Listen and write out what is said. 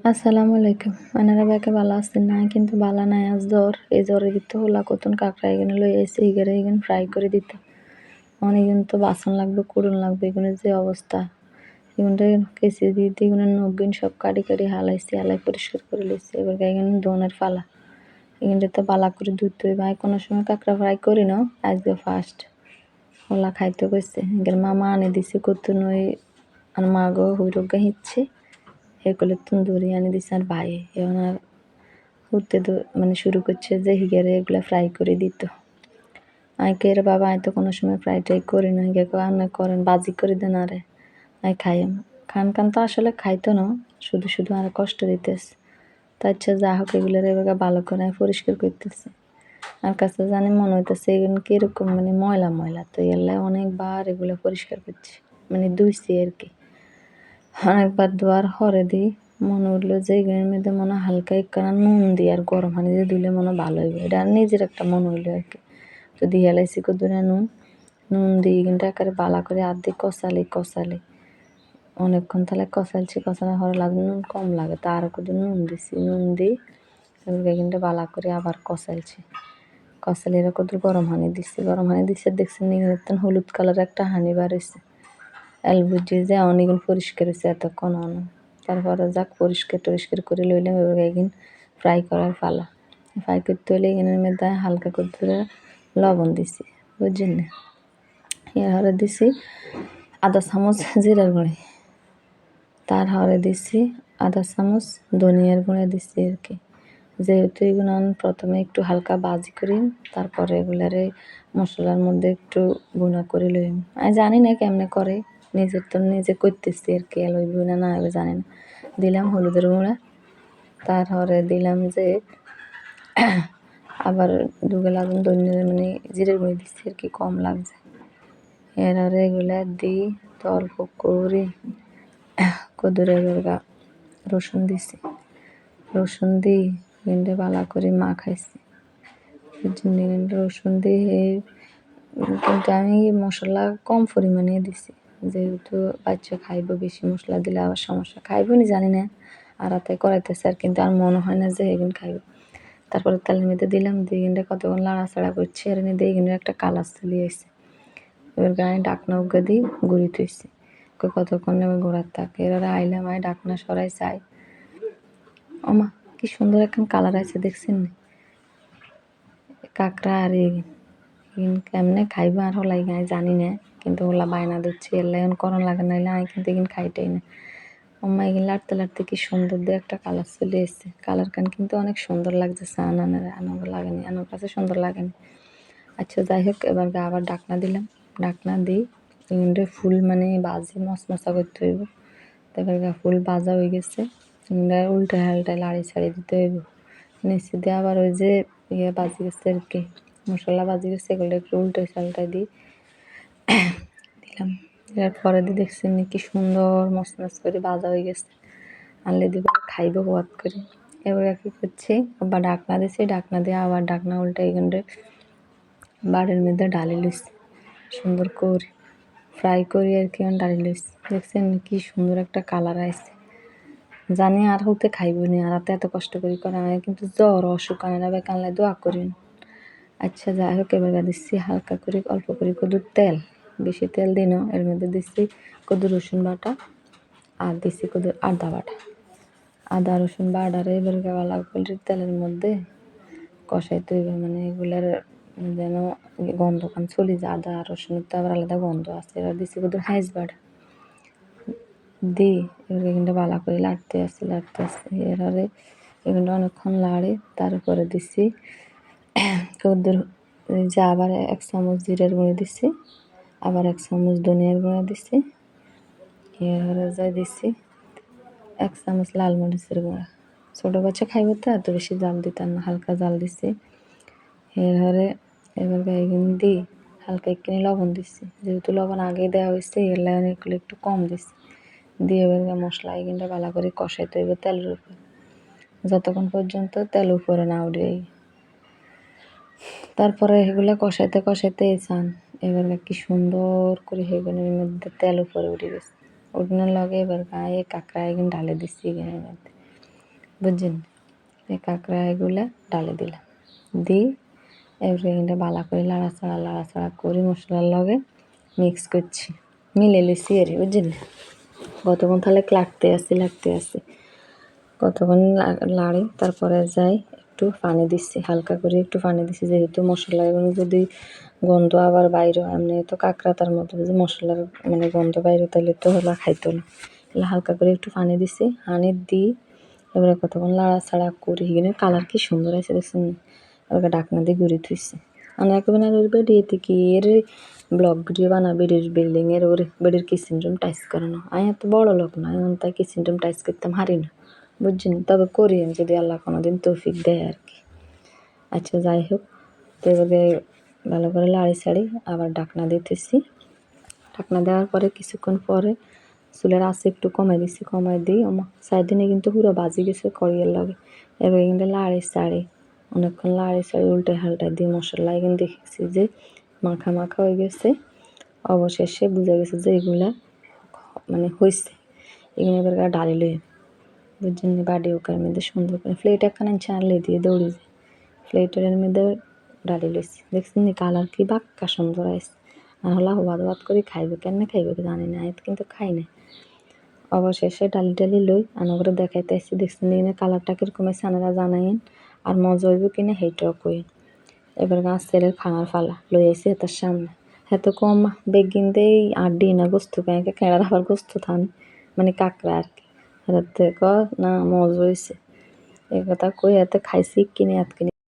আসসালামু আলাইকুম। আনারা বাইকে বালা আছেন না? কিন্তু বালা নাই আজ জ্বর। এই জ্বরের ভিতর হোলা কতুন কাকড়া এখানে লই আইছে ইগারে এখানে ফ্রাই করে দিত। অনেক কিন্তু বাসন লাগবে কুড়ুন লাগবে এগুলোর যে অবস্থা এগুলো কেসি দিয়ে দিয়ে এগুলো নখগুন সব কাটি কাটি হালাইছি হালাই পরিষ্কার করে লিছি এবার এখানে দোনের ফালা এখানটা তো বালা করে ধুতে হবে। ভাই কোনো সময় কাঁকড়া ফ্রাই করি না, আজকে ফার্স্ট হোলা খাইতে কইছে এগুলো মামা আনে দিছে কতুন ওই আর মা গো হুইরোগা হিচ্ছে এগুলো তন্দুরি আনি দিছে আর ভাই এখন আর উঠতে মানে শুরু করছে যে হিগারে এগুলো ফ্রাই করে দিত। আইকে এর বাবা আয় তো কোনো সময় ফ্রাই ট্রাই করি না, হিগে রান্না করেন বাজি করে দেন আরে আই খাই খান খান তো আসলে খাইতো না, শুধু শুধু আর কষ্ট দিতেছে। তো আচ্ছা যা হোক এগুলোর এবার ভালো করে পরিষ্কার করতেছে। আর কাছে জানি মনে হইতেছে এগুলো কিরকম মানে ময়লা ময়লা, তো এগুলো অনেকবার এগুলো পরিষ্কার করছি মানে ধুইছি আর কি। অনেকবার ধোয়ার হরে দিই মনে উঠলো যে এগুলোর মধ্যে মনে হালকা একটু নুন দিই আর গরম পানি দিয়ে দিলে মনে ভালো হইবে, এটা নিজের একটা মনে হইলো আর কি। তো দিয়ে এলাইছি কদুরে নুন নুন দিয়ে কিন্তু একেবারে বালা করে আর দিয়ে কষালি অনেকক্ষণ তাহলে কষানো হরে লাগে নুন কম লাগে তো আরও কদু নুন দিছি, নুন দিই এগুলো কিন্তু বালা করে আবার কষালি এরা কদুর গরম হানি দিচ্ছে দেখছেন নিয়ে হলুদ কালার একটা হানি বাড়িছে এল বুঝি যে অনেকক্ষণ পরিষ্কার হয়েছে এতক্ষণ তারপরে যাক পরিষ্কার করে লইলাম এবার এগিন ফ্রাই করার ফালা। ফ্রাই করতে হলে এখানের মধ্যে হালকা করে লবণ দিছি বুঝছেন না, এর হরে দিছি আধা চামচ জিরার গুঁড়ি, তার হরে দিছি আধা চামচ ধনিয়ার গুঁড়া দিছি আর কি। যেহেতু এগুলো প্রথমে একটু হালকা বাজি করি তারপরে এগুলারে মশলার মধ্যে একটু গুঁড়া করে লই। আমি জানি না কেমনে করে, নিজের তো নিজে করতেছি আর কি, লইব না না হবে জানি না। দিলাম হলুদের গুঁড়া, তারপরে দিলাম যে আবার দুগে লাগুন ধনিয়া মানে জিরের গুঁড়ি দিচ্ছি আর কি কম লাগছে। এর এগুলা দিই তো অল্প করে কদুরে গা রসুন দিছি, রসুন দিই কিন্তু ভালো করে মাখাইছি রসুন দিয়ে। কিন্তু আমি মশলা কম পরিমাণে দিছি যেহেতু বাচ্চা খাইব, বেশি মশলা দিলে আবার সমস্যা খাইব নি জানি না, আর তাই করাইতেছে আর কিন্তু আর মনে হয় না যে এগুলো খাইব। তারপরে তেলের মধ্যে দিলাম দিয়ে কিন্তু কতক্ষণ লাড়াচাড়া করছি আর এনে দিয়ে কিন্তু একটা কালার চলে আসছে। এবার গায়ে ডাকনা উগা দিই গুঁড়ি থুইছি কতক্ষণ এবার গোড়ার থাকে এবার আইলাম আয় ডাকনা সরাই চাই ওমা কি সুন্দর এখন কালার আছে দেখছেন না কাঁকড়া আর কেমনে খাইব আর হলাই গায়ে জানি না, কিন্তু ওলা বায়না দিচ্ছে এলে এখন করণ লাগে নাইলে আমি কিন্তু এখানে খাইটাই না। ওমা এখানে লাড়তে লাড়তে কি সুন্দর দিয়ে একটা কালার চলে এসছে, কালার কান কিন্তু অনেক সুন্দর লাগছে আনাগো লাগেনি, আমার কাছে সুন্দর লাগেনি। আচ্ছা যাই হোক এবার আবার ডাকনা দিলাম, ডাকনা দিই এগুলো ফুল মানে বাজি মশমশা করতে হইব। তারপরে ফুল ভাজা হয়ে গেছে উল্টে হালটায় লাড়ি ছাড়ি দিতে হইব। নিচে দিয়ে আবার ওই যে ইয়ে বাজি গেছে আর কি মশলা বাজি গেছে এগুলো একটু উল্টে সালটায় দিই দিলাম। দেওয়ার পরে দিয়ে দেখছি কি সুন্দর মশমশ করে ভাজা হয়ে গেছে, আনলে দিব খাইব হওয়াত করে। এবার কি করছি আবার ডাকনা দিছি, ডাকনা দিয়ে আবার ডাকনা উল্টে এগুলো বাড়ির মধ্যে ডালি লইছি সুন্দর করে ফ্রাই করি আর কি ডালি লইছি। দেখছেন কি সুন্দর একটা কালার আসছে, জানি আর হতে খাইব নি আর এত কষ্ট করি করা হয় কিন্তু জ্বর অসুখ আনারা কানলে দোয়া করেন। আচ্ছা যাই হোক এবার দিচ্ছি হালকা করে অল্প করে কদুর তেল, বেশি তেল দিই না, এর মধ্যে দিচ্ছি কদু রসুন বাটা আর দিচ্ছি কদুর আদা বাটা, আদা রসুন বাটারে এবার ভালো করে তেলের মধ্যে কষাইতে হইবে মানে এগুলার যেন গন্ধ কান চলে যায়, আদা রসুনের তো আবার আলাদা গন্ধ আছে। এবার দিচ্ছি কদুর হাঁস বাটা দিই এবার কিন্তু ভালো করে লাড়তে আসছি এবারে এগুলো অনেকক্ষণ লাড়ে তারপরে দিচ্ছি কদ্দুর যে আবার 1 চামচ জিরার গুঁড়ি দিচ্ছি, আবার 1 চামচ ধনিয়ার গুঁড়া দিচ্ছি, এবারে যাই দিচ্ছি 1 চামচ লাল মরিচের গুঁড়া। ছোটো বাচ্চা খাইব তো এত বেশি জাল দিতাম না, হালকা জাল দিচ্ছি। এবারে গাইগুলো দিই হালকা একটু লবণ দিচ্ছি, যেহেতু লবণ আগে দেওয়া হয়েছে এর লাগে এগুলো একটু কম দিচ্ছি। দিয়ে এবার মশলা এগুলো ভালো করে কষাইতে হইব তেলের উপর যতক্ষণ পর্যন্ত তেল উপরে না উঠে। তারপরে এগুলো কষাইতে কষাইতে চান এবার কি সুন্দর করে সেগুলোর মধ্যে তেল উপরে উঠে গেছে, উঠানোর লগে এবার গায়ে কাঁকড়া এগুলো ঢালে দিচ্ছি এগুলোর মধ্যে। বুঝছেন? এই কাঁকড়া এগুলা ডালে দিলাম, দিই এবারে এটা ভালো করে লাড়াচাড়া করে মশলার লগে মিক্স করছি, মিলে লইছি এরে বুঝছেন? কতক্ষণ তাহলে লাগতে আসি কতক্ষণ লাড়ি তারপরে যাই একটু পানি দিচ্ছি, হালকা করে একটু পানি দিচ্ছি, যেহেতু মশলাগুলো যদি গন্ধ আবার বাইরে এমনি তো কাঁকড়া তার মধ্যে যদি মশলার মানে গন্ধ বাইরে তাহলে তো হলা খাইতো না, এগুলো হালকা করে একটু পানি দিচ্ছি, পানি দিই এবারে কতক্ষণ লাড়াচাড়া করি এখানে কালার কি সুন্দর আছে দেখছেন? এবার ঢাকনা দিয়ে ঘুরে থুইছি আর একবার বেডিয়েতে কি এর ব্লগ ভিডিও বানা বেডির বিল্ডিংয়ের ওর বেডির কিচেন রুম টাইস করানো, আমি এত বড় লোক না, আমি তাই কিচেন রুম টাইস করতাম হারি না বুঝছেন? তবে করি আমি যদি আল্লাহ কোনোদিন তৌফিক দেয় আর কি। আচ্ছা যাই হোক, তো এবারে ভালো করে লাড়ি আবার ঢাকনা দিয়ে থুইছি, ঢাকনা দেওয়ার পরে কিছুক্ষণ পরে চুলের আঁচ একটু কমাই দিই চারদিনে কিন্তু পুরো বাজি গেছে কড়িয়ের লাগে। এবার কিন্তু লাড়ি অনেকক্ষণ উল্টাই দিয়ে মশলা এখানে দেখেছি যে মাখা হয়ে গেছে, অবশেষে বোঝা গেছে যে এগুলা মানে হয়েছে, এখানে এবার ডালি লই বুঝছেন? বাড়ি ওকার মধ্যে সুন্দর করে প্লেট একখানে চালে দিয়ে দৌড়ি যায়, প্লেটের মধ্যে ডালি লইছি দেখছেন কালার কি বাক্কা সুন্দর আছে, আর হলা হবাদ করে খাইবে কেমনে খাইবে জানি না, কিন্তু খাই না। অবশেষে ডালি লই আনগরে দেখাইতে আসছি দেখছেন এখানে কালারটা কিরকম আছে আপনারা জানাইন, আর মজা হইব কিনা সেইটাও কইন। এবার গাছ ছেলের খানার ফালা লই আইসি তার সামনে, এত কম বেগিন দেই আর দিই না গোস্ত ব্যাংকে কেনার আবার গোস্ত থান মানে কাঁকড়া আর কি, হাতে ক না মজা হয়েছে এই কথা কই এত খাইছি কিনে এত কিনে